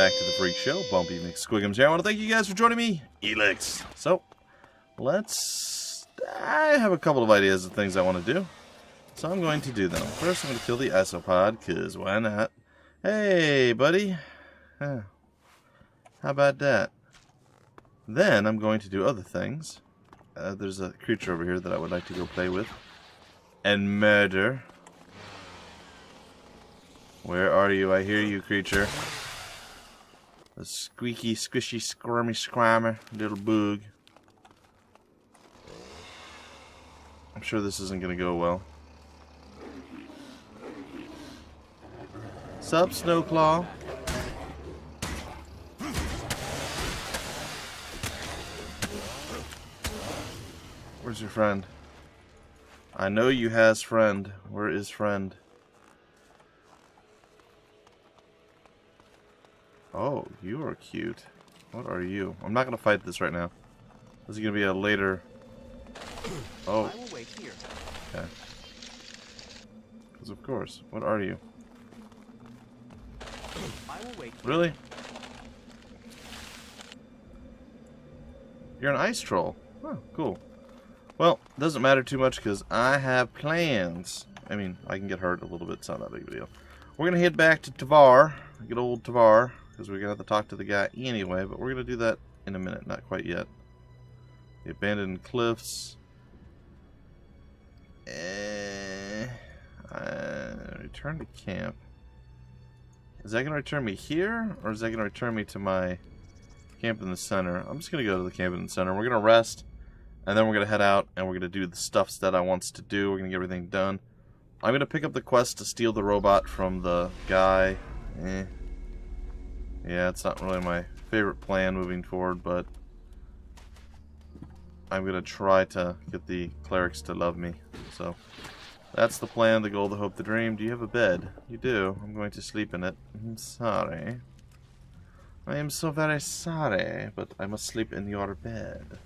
back to the Freak Show. Bumpy McSquigums here. I want to thank you guys for joining me, Elex. So, I have a couple of ideas of things I want to do. So I'm going to do them. First, I'm going to kill the isopod, because why not? Hey, buddy. How about that? Then, I'm going to do other things. There's a creature over here that I would like to go play with. And murder. Where are you? I hear you, creature. A squeaky, squishy, squirmy, squirmer, little boog. I'm sure this isn't going to go well. Sup, Snowclaw? Where's your friend? I know you has friend. Where is friend? Oh, you are cute. What are you? I'm not going to fight this right now. This is going to be a later... Oh. I will wait here. Okay. Because of course. What are you? I will wait here. Really? You're an ice troll. Oh, cool. Well, doesn't matter too much because I have plans. I mean, I can get hurt a little bit. It's not that big of a deal. We're going to head back to Tavar. Good old Tavar. Because we're going to have to talk to the guy anyway. But we're going to do that in a minute. Not quite yet. The abandoned cliffs. Return to camp. Is that going to return me here? Or is that going to return me to my camp in the center? I'm just going to go to the camp in the center. We're going to rest. And then we're going to head out. And we're going to do the stuffs that I wants to do. We're going to get everything done. I'm going to pick up the quest to steal the robot from the guy. Yeah, it's not really my favorite plan moving forward. But I'm going to try to get the clerics to love me. So that's the plan, the goal, the hope, the dream. Do you have a bed? You do. I'm going to sleep in it. I'm sorry. I am so very sorry, but I must sleep in your bed.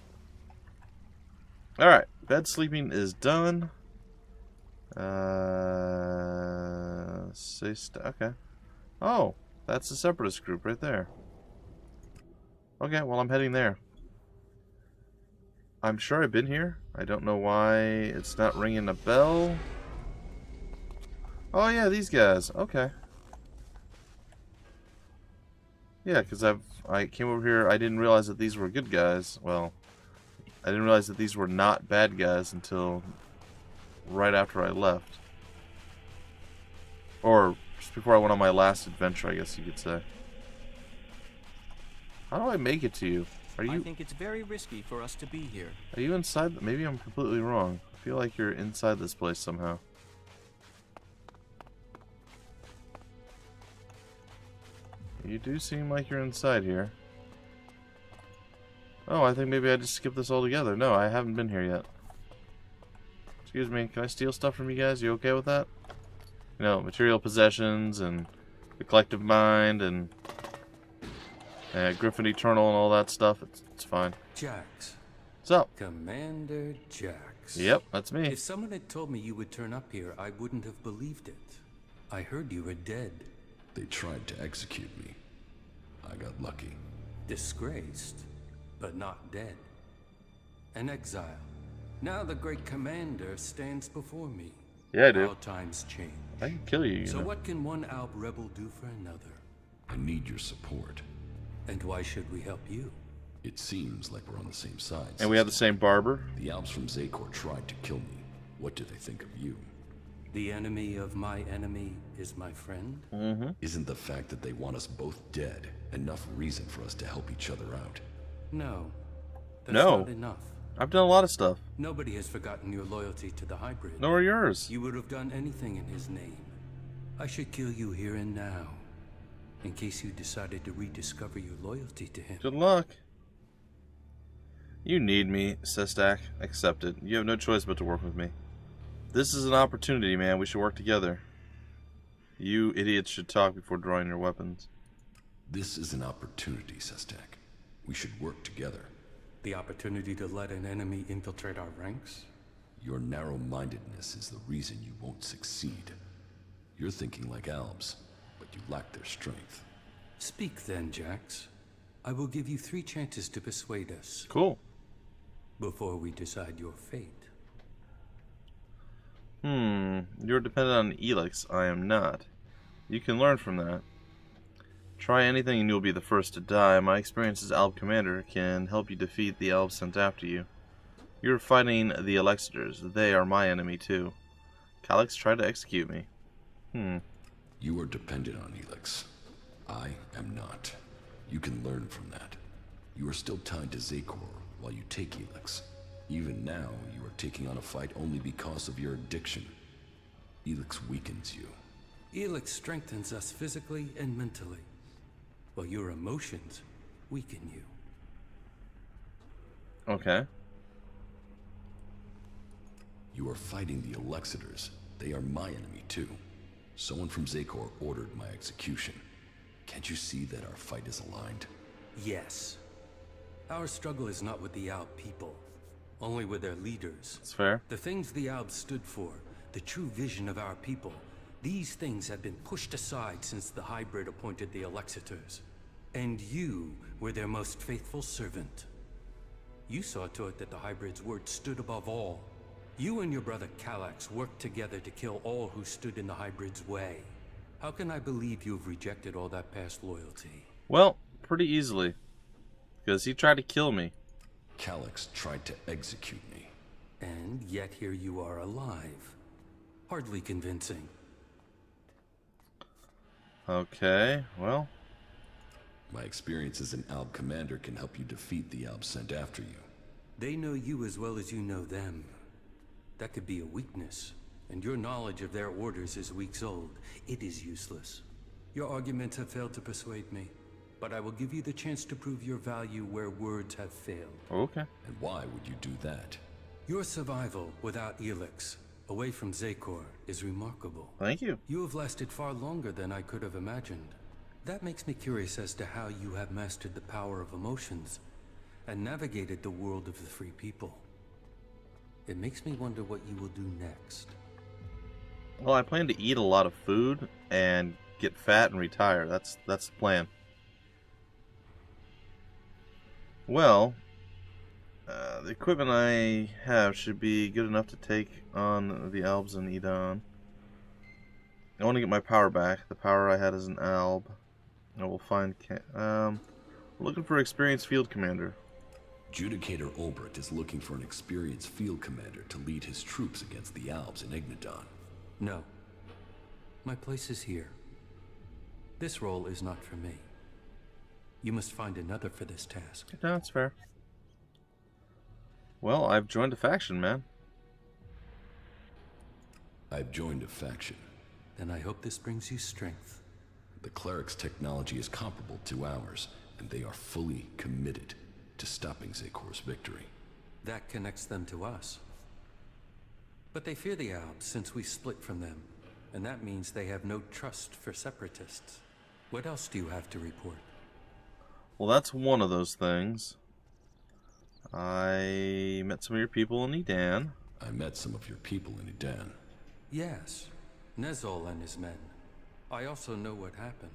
Alright, bed sleeping is done. Okay. Oh, that's the Separatist group right there. Okay, well, I'm heading there. I'm sure I've been here. I don't know why it's not ringing a bell. Oh yeah, these guys. Okay. Yeah, because I came over here. I didn't realize that these were good guys. Well, I didn't realize that these were not bad guys until right after I left. Or just before I went on my last adventure, I guess you could say. How do I make it to you? Are you? I think it's very risky for us to be here. Are you inside? Maybe I'm completely wrong. I feel like you're inside this place somehow. You do seem like you're inside here. Oh, I think maybe I just skipped this altogether. No, I haven't been here yet. Excuse me, can I steal stuff from you guys? You okay with that? You know, material possessions and the collective mind and Griffin Eternal and all that stuff. It's fine. Jax. What's up? Commander Jax. Yep, that's me. If someone had told me you would turn up here, I wouldn't have believed it. I heard you were dead. They tried to execute me. I got lucky. Disgraced, but not dead. An exile. Now the great commander stands before me. Yeah, I do. How times change. I can kill you, So know. what can one Alb rebel do for another? I need your support. And why should we help you? It seems like we're on the same side. And we have the same barber. The Alps from Zakor tried to kill me. What do they think of you? The enemy of my enemy is my friend? Mm-hmm. Isn't the fact that they want us both dead enough reason for us to help each other out? No. That's No. not enough. I've done a lot of stuff. Nobody has forgotten your loyalty to the hybrid. Nor yours. You would have done anything in his name. I should kill you here and now, in case you decided to rediscover your loyalty to him. Good luck. You need me, Sestak. Accepted. You have no choice but to work with me. This is an opportunity, man. We should work together. You idiots should talk before drawing your weapons. This is an opportunity, Sestak. We should work together. The opportunity to let an enemy infiltrate our ranks? Your narrow-mindedness is the reason you won't succeed. You're thinking like Albs, but you lack their strength. Speak then, Jax. I will give you 3 chances to persuade us Cool. before we decide your fate. You're dependent on Elex. I am not. You can learn from that. Try anything and you'll be the first to die. My experience as Alb Commander can help you defeat the Elves sent after you. You're fighting the Alexiters. They are my enemy too. Calyx tried to execute me. You are dependent on Elex. I am not. You can learn from that. You are still tied to Zakor while you take Elex. Even now, you are taking on a fight only because of your addiction. Elex weakens you. Elex strengthens us physically and mentally, while your emotions weaken you. Okay. You are fighting the Alexiters. They are my enemy too. Someone from Zakor ordered my execution. Can't you see that our fight is aligned? Yes. Our struggle is not with the Alb people, only with their leaders. That's fair. The things the Albs stood for, the true vision of our people, these things have been pushed aside since the hybrid appointed the Alexiters. And you were their most faithful servant. You saw to it that the hybrid's word stood above all. You and your brother Calyx worked together to kill all who stood in the hybrid's way. How can I believe you've rejected all that past loyalty? Well, pretty easily. Because he tried to kill me. Calyx tried to execute me. And yet here you are alive. Hardly convincing. Okay, well. My experience as an Alb commander can help you defeat the Albs sent after you. They know you as well as you know them. That could be a weakness, and your knowledge of their orders is weeks old. It is useless. Your arguments have failed to persuade me, but I will give you the chance to prove your value where words have failed. Okay. And why would you do that? Your survival without Elex, away from Zakor, is remarkable. Thank you. You have lasted far longer than I could have imagined. That makes me curious as to how you have mastered the power of emotions and navigated the world of the free people. It makes me wonder what you will do next. Well, I plan to eat a lot of food and get fat and retire. That's the plan. Well, the equipment I have should be good enough to take on the Albs and Edon. I want to get my power back. The power I had as an Alb. I will find... looking for experienced field commander. Judicator Olbert is looking for an experienced field commander to lead his troops against the Albs in Ignadon. No. My place is here. This role is not for me. You must find another for this task. No, that's fair. Well, I've joined a faction, man. I've joined a faction. Then I hope this brings you strength. The cleric's technology is comparable to ours, and they are fully committed to stopping Zakor's victory. That connects them to us. But they fear the Albs since we split from them, and that means they have no trust for Separatists. What else do you have to report? Well, that's one of those things. I met some of your people in Edan. I met some of your people in Edan. Yes, Nezol and his men. I also know what happened.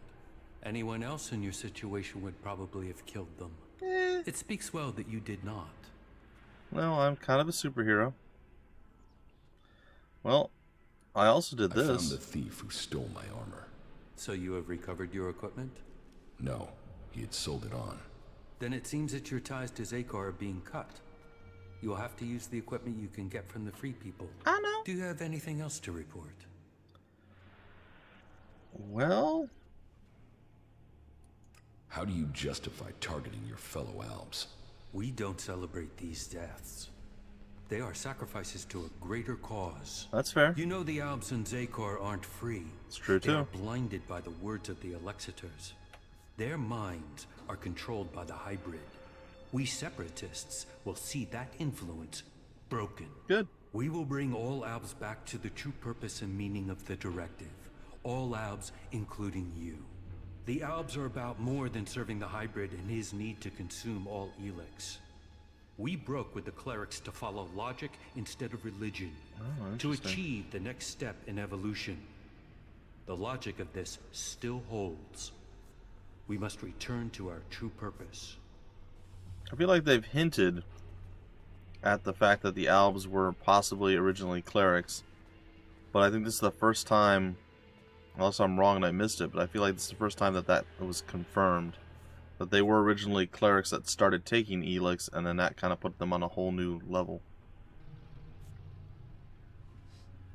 Anyone else in your situation would probably have killed them. It speaks well that you did not. Well, I'm kind of a superhero. Well, I also did this. I found the thief who stole my armor. So you have recovered your equipment? No, he had sold it on. Then it seems that your ties to Zakor are being cut. You will have to use the equipment you can get from the free people. I know. Do you have anything else to report? Well... How do you justify targeting your fellow Albs? We don't celebrate these deaths. They are sacrifices to a greater cause. That's fair. You know the Albs and Zakor aren't free. It's true They are too. blinded by the words of the Alexiters. Their minds are controlled by the hybrid. We Separatists will see that influence broken. Good. We will bring all Albs back to the true purpose and meaning of the directive. All Albs, including you. The Albs are about more than serving the hybrid and his need to consume all Elex. We broke with the clerics to follow logic instead of religion, to achieve the next step in evolution. The logic of this still holds. We must return to our true purpose. I feel like they've hinted at the fact that the Albs were possibly originally clerics, but I think this is the first time, unless I'm wrong and I missed it, but I feel like this is the first time that that was confirmed, that they were originally clerics that started taking Elex, and then that kind of put them on a whole new level.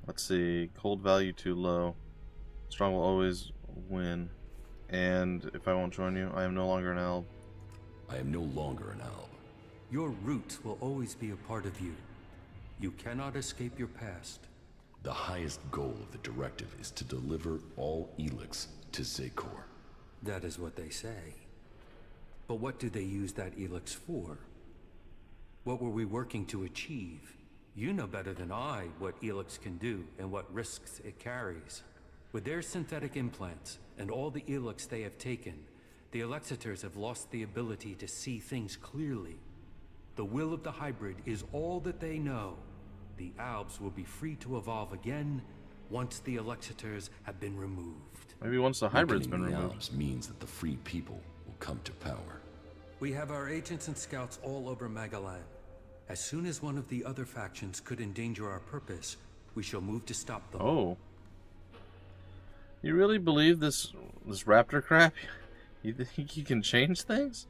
Let's see, cold value too low. Strong will always win. And if I won't join you, I am no longer an Alb. I am no longer an Alb. Your roots will always be a part of you. You cannot escape your past. The highest goal of the directive is to deliver all Elex to Zekor. That is what they say. But what do they use that Elex for? What were we working to achieve? You know better than I what Elex can do and what risks it carries. With their synthetic implants and all the Elex they have taken, the Alexiters have lost the ability to see things clearly. The will of the hybrid is all that they know. The Albs will be free to evolve again once the Alexiters have been removed. Maybe once the hybrid's been Weakening the removed. Albs means that the free people will come to power. We have our agents and scouts all over Magalan. As soon as one of the other factions could endanger our purpose, we shall move to stop them. Oh. You really believe this raptor crap? You think you can change things?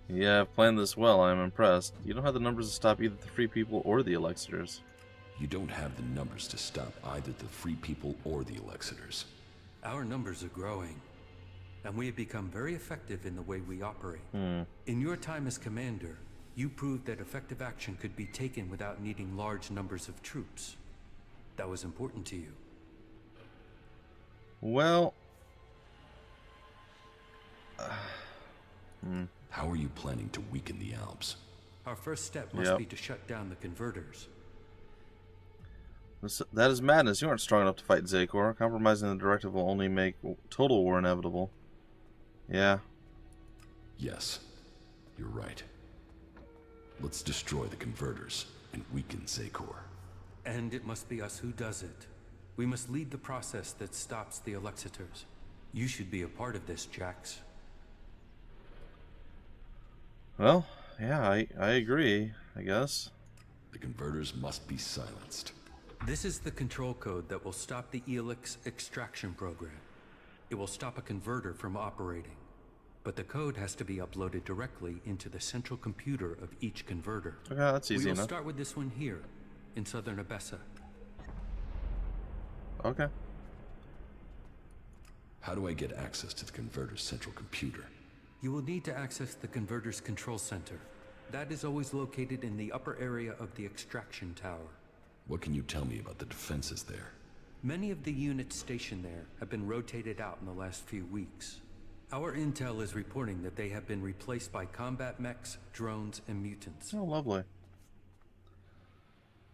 Yeah, I've planned this well. I'm impressed. You don't have the numbers to stop either the free people or the Alexiters. You don't have the numbers to stop either the free people or the Alexiters. Our numbers are growing, and we have become very effective in the way we operate. In your time as commander, you proved that effective action could be taken without needing large numbers of troops. That was important to you. Well... How are you planning to weaken the Albs? Our first step must be to shut down the converters. That is madness. You aren't strong enough to fight Zekor. Compromising the directive will only make total war inevitable. Yeah. Yes, you're right. Let's destroy the converters and weaken Zekor. And it must be us who does it. We must lead the process that stops the Alexiters. You should be a part of this, Jax. Well, yeah, I agree, I guess. The converters must be silenced. This is the control code that will stop the Elex extraction program. It will stop a converter from operating. But the code has to be uploaded directly into the central computer of each converter. Okay, that's easy We will enough. start with this one here, in southern Abessa. Okay. How do I get access to the converter's central computer? You will need to access the converter's control center. That is always located in the upper area of the extraction tower. What can you tell me about the defenses there? Many of the units stationed there have been rotated out in the last few weeks. Our intel is reporting that they have been replaced by combat mechs, drones, and mutants. Oh, lovely.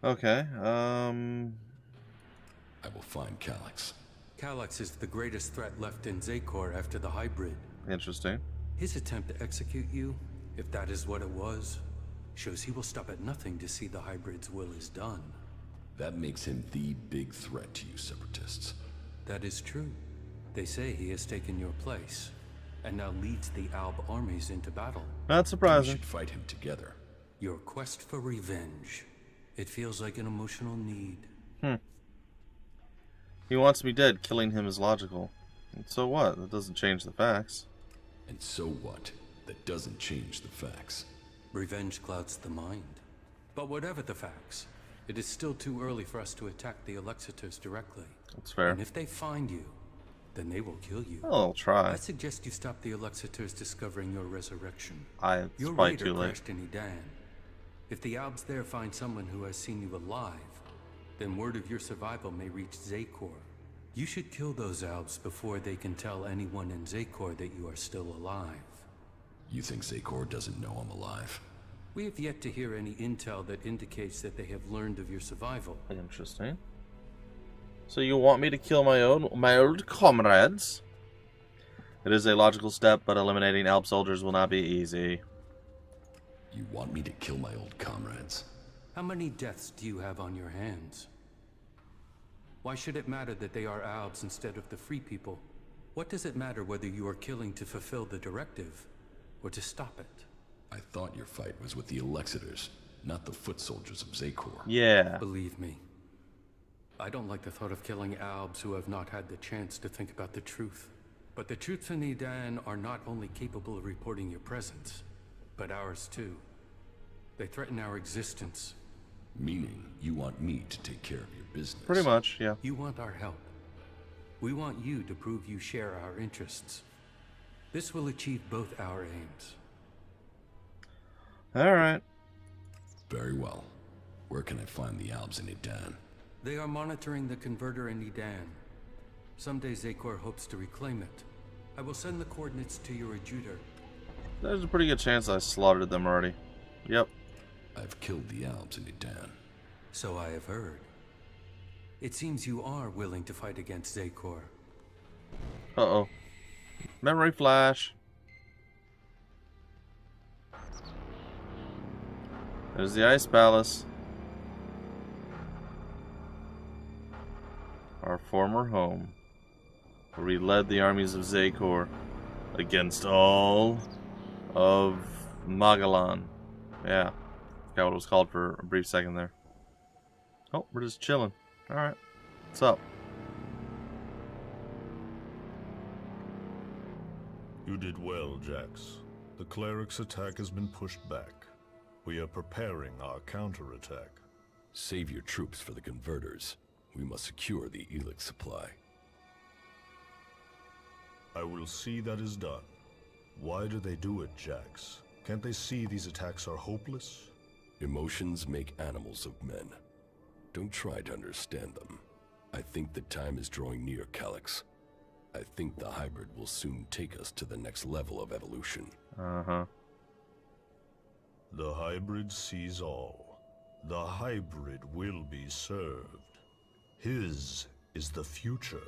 Okay, I will find Calyx. Calyx is the greatest threat left in Zekor after the hybrid. interesting. His attempt to execute you, if that is what it was, shows he will stop at nothing to see the hybrid's will is done. That makes him the big threat to you Separatists. That is true. They say he has taken your place, and now leads the Alb armies into battle. Not We surprising. should fight him together. Your quest for revenge. It feels like an emotional need. He wants me dead. Killing him is logical. And so what? That doesn't change the facts. And so what? That doesn't change the facts. Revenge clouds the mind. But whatever the facts, it is still too early for us to attack the Alexiters directly. That's fair. And if they find you, then they will kill you. Well, I'll try. I suggest you stop the Alexiters discovering your resurrection. It's Your probably raider too late. crashed in Edan. If the Albs there find someone who has seen you alive, then word of your survival may reach Zekor. You should kill those Albs before they can tell anyone in Zekor that you are still alive. You think Zekor doesn't know I'm alive? We have yet to hear any intel that indicates that they have learned of your survival. Interesting. So you want me to kill my old comrades? It is a logical step, but eliminating Alp soldiers will not be easy. You want me to kill my old comrades? How many deaths do you have on your hands? Why should it matter that they are Albs instead of the free people? What does it matter whether you are killing to fulfill the directive or to stop it? I thought your fight was with the Alexiters, not the foot soldiers of Zakor. Yeah. Believe me, I don't like the thought of killing Albs who have not had the chance to think about the truth. But the troops in Edan are not only capable of reporting your presence, but ours too. They threaten our existence. Meaning, you want me to take care of your business. Pretty much, yeah. You want our help. We want you to prove you share our interests. This will achieve both our aims. Alright. Very well. Where can I find the Albs in Edan? They are monitoring the converter in Edan. Someday Zakor hopes to reclaim it. I will send the coordinates to your adjutor. There's a pretty good chance I slaughtered them already. Yep. I've killed the Albs in Edan. So I have heard. It seems you are willing to fight against Zakor. Uh-oh. Memory flash. There's the Ice Palace. Our former home, where we led the armies of Zakor against all of Magalan. Yeah. Forgot what it was called for a brief second there. Oh, we're just chilling. Alright. What's up? You did well, Jax. The cleric's attack has been pushed back. We are preparing our counterattack. Save your troops for the converters. We must secure the Elex supply. I will see that is done. Why do they do it, Jax? Can't they see these attacks are hopeless? Emotions make animals of men. Don't try to understand them. I think the time is drawing near, Calyx. I think the hybrid will soon take us to the next level of evolution. Uh-huh. The hybrid sees all. The hybrid will be served. His is the future.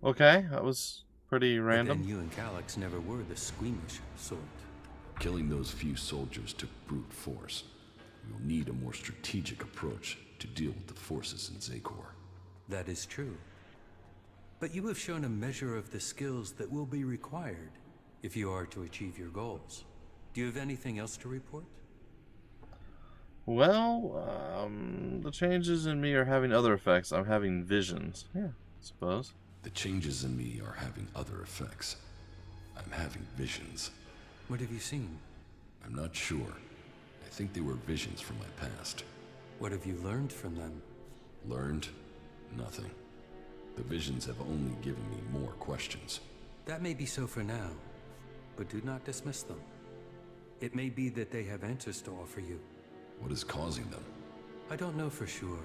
Okay, that was pretty But random. then you and Calyx never were the squeamish sort. Killing those few soldiers took brute force. We'll need a more strategic approach to deal with the forces in Zakor. That is true. But you have shown a measure of the skills that will be required if you are to achieve your goals. Do you have anything else to report? Well, the changes in me are having other effects. I'm having visions. Yeah, I suppose. The changes in me are having other effects. I'm having visions. What have you seen? I'm not sure. I think they were visions from my past. What have you learned from them? Learned? Nothing. The visions have only given me more questions. That may be so for now, but do not dismiss them. It may be that they have answers to offer you. What is causing them? I don't know for sure.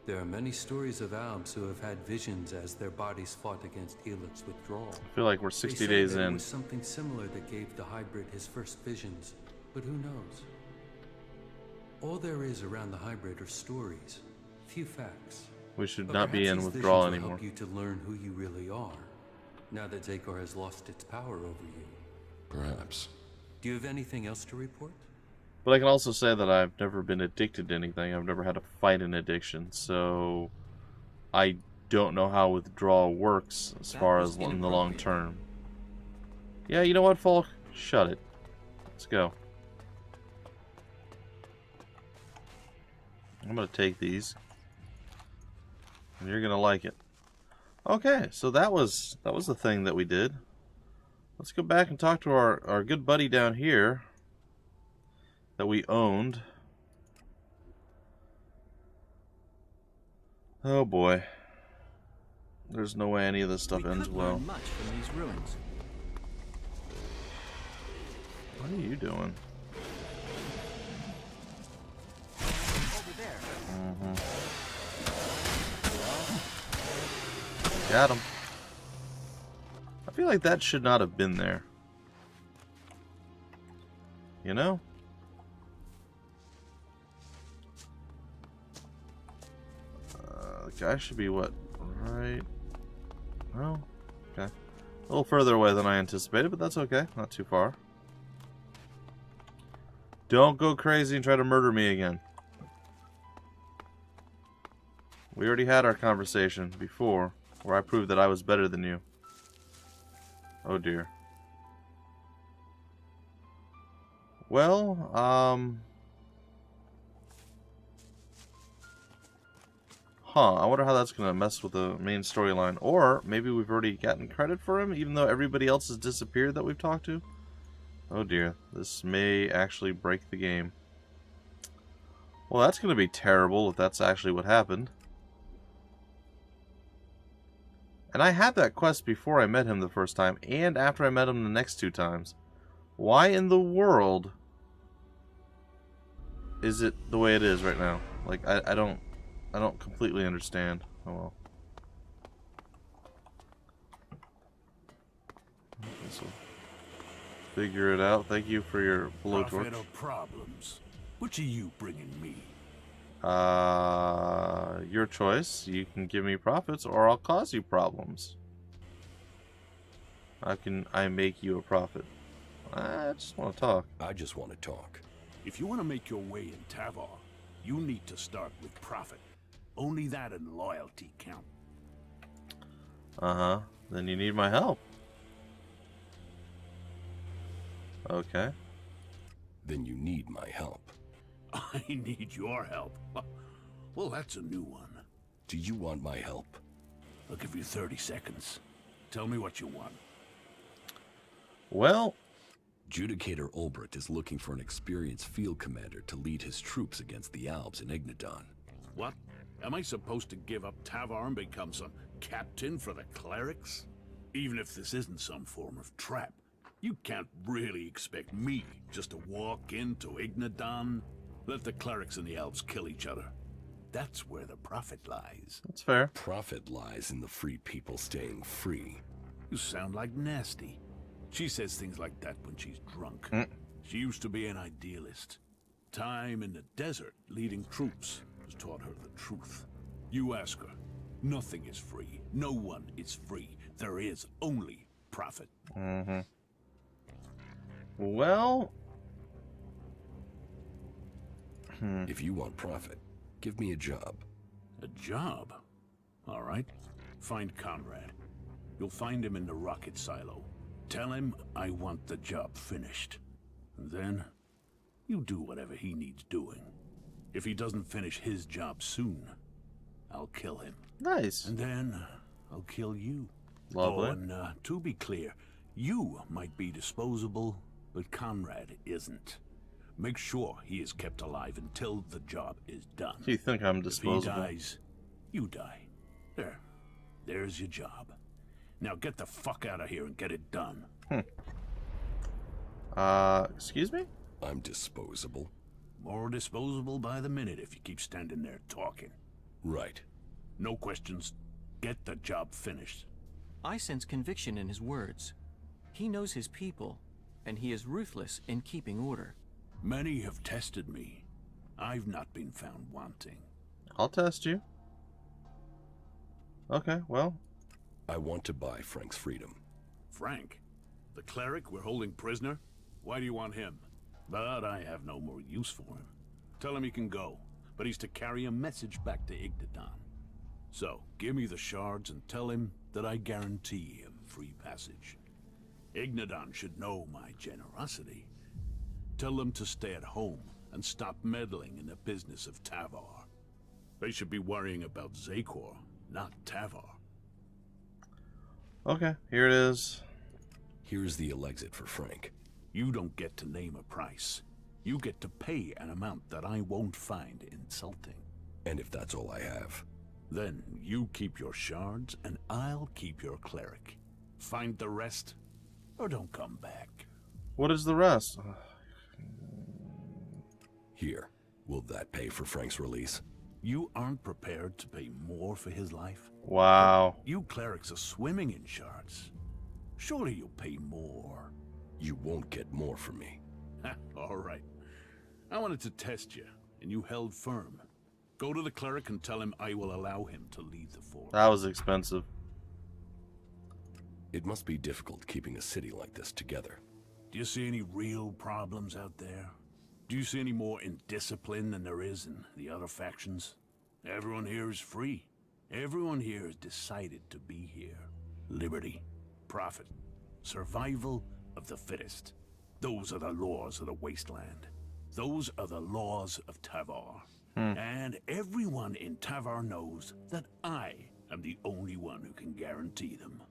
There are many stories of Albs who have had visions as their bodies fought against Elex withdrawal. I feel like we're 60 They say days that It in. was something similar that gave the hybrid his first visions, but who knows? All there is around the hybrid are stories, few facts. We should But not be in perhaps these withdrawal visions will anymore. help you to learn who you really are, now that Zakor has lost its power over you. Perhaps. Do you have anything else to report? But I can also say that I've never been addicted to anything. I've never had to fight an addiction, so I don't know how withdrawal works as far as in the long term. Yeah, you know what, Folk? Shut it. Let's go. I'm gonna take these, and you're gonna like it. Okay, so that was the thing that we did. Let's go back and talk to our good buddy down here that we owned. Oh boy. There's no way any of this stuff We ends could well. learn much from these ruins. What are you doing? Over there. Got him. I feel like that should not have been there. You know? The guy should be what? Right? Oh, okay. A little further away than I anticipated, but that's okay. Not too far. Don't go crazy and try to murder me again. We already had our conversation before, where I proved that I was better than you. Oh dear. Well, I wonder how that's going to mess with the main storyline. Or maybe we've already gotten credit for him, even though everybody else has disappeared that we've talked to. Oh dear, this may actually break the game. Well, that's going to be terrible if that's actually what happened. And I had that quest before I met him the first time, and after I met him the next 2 times. Why in the world is it the way it is right now? Like, I don't completely understand. Oh well. This will figure it out. Thank you for your blowtorch. Profit or problems? Which are you bringing me? Your choice. You can give me profits, or I'll cause you problems. How can I make you a profit? I just want to talk. I just want to talk. If you want to make your way in Tavar, you need to start with profit. Only that and loyalty count. Uh-huh. Then you need my help. Okay. Then you need my help. I need your help. Well, that's a new one. Do you want my help? I'll give you 30 seconds. Tell me what you want. Well, Judicator Ulbricht is looking for an experienced field commander to lead his troops against the Albs in Ignadon. What? Am I supposed to give up Tavar and become some captain for the clerics? Even if this isn't some form of trap, you can't really expect me just to walk into Ignadon. Let the clerics and the elves kill each other. That's where the profit lies. that's fair. Profit lies in the free people staying free. You sound like Nasty. She says things like that when she's drunk. She used to be an idealist. Time in the desert leading troops has taught her the truth. You ask her, nothing is free. No one is free. There is only profit. Well, If you want profit, give me a job. A job? All right. Find Conrad. You'll find him in the rocket silo. Tell him I want the job finished. And then, you do whatever he needs doing. If he doesn't finish his job soon, I'll kill him. nice. And then, I'll kill you. Lovely. Oh, and to be clear, you might be disposable, but Conrad isn't. Make sure he is kept alive until the job is done. You think I'm If he disposable? dies, you die. There's your job. Now get the fuck out of here and get it done. Excuse me? I'm disposable. More disposable by the minute if you keep standing there talking. Right. No questions. Get the job finished. I sense conviction in his words. He knows his people, and he is ruthless in keeping order. Many have tested me. I've not been found wanting. I'll test you. Okay, well, I want to buy Frank's freedom. Frank? The cleric we're holding prisoner? Why do you want him? But I have no more use for him. Tell him he can go, but he's to carry a message back to Ignadon. So, give me the shards and tell him that I guarantee him free passage. Ignadon should know my generosity. Tell them to stay at home and stop meddling in the business of Tavar. They should be worrying about Zakor, not Tavar. okay, here it is. Here's the Elexit for Frank. You don't get to name a price. You get to pay an amount that I won't find insulting. And if that's all I have, Then you keep your shards and I'll keep your cleric. Find the rest or don't come back. What is the rest? here. Will that pay for Frank's release? You aren't prepared to pay more for his life? Wow. You clerics are swimming in shards. Surely you'll pay more. You won't get more from me. All right. I wanted to test you, and you held firm. Go to the cleric and tell him I will allow him to lead the force. That was expensive. It must be difficult keeping a city like this together. Do you see any real problems out there? Do you see any more indiscipline than there is in the other factions? Everyone here is free. Everyone here has decided to be here. Liberty, profit, survival of the fittest. Those are the laws of the wasteland. Those are the laws of Tavar. And everyone in Tavar knows that I am the only one who can guarantee them.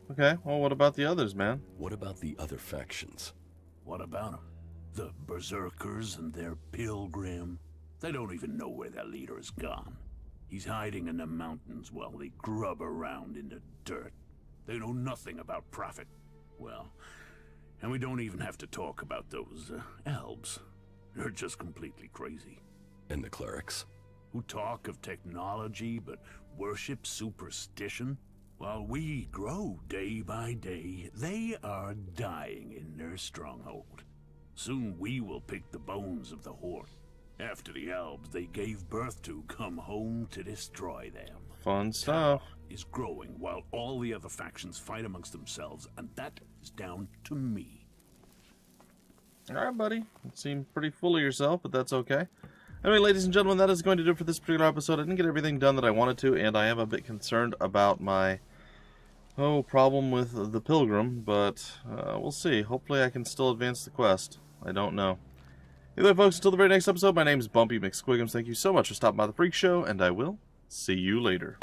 Okay, well, what about the others, man? What about the other factions? What about them? The Berserkers and their Pilgrim. They don't even know where their leader has gone. He's hiding in the mountains while they grub around in the dirt. They know nothing about profit. Well, and we don't even have to talk about those elves. They're just completely crazy. And the clerics? Who talk of technology but worship superstition? While we grow day by day, they are dying in their stronghold. Soon we will pick the bones of the Horde. After the elves they gave birth to come home to destroy them. Fun stuff. Is growing while all the other factions fight amongst themselves, and that is down to me. Alright, buddy. You seem pretty full of yourself, but that's okay. Anyway, ladies and gentlemen, that is going to do it for this particular episode. I didn't get everything done that I wanted to, and I am a bit concerned about my problem with the Pilgrim, but we'll see. Hopefully I can still advance the quest. I don't know. Either way, folks, until the very next episode, my name is Bumpy McSquigums. Thank you so much for stopping by the Freak Show, and I will see you later.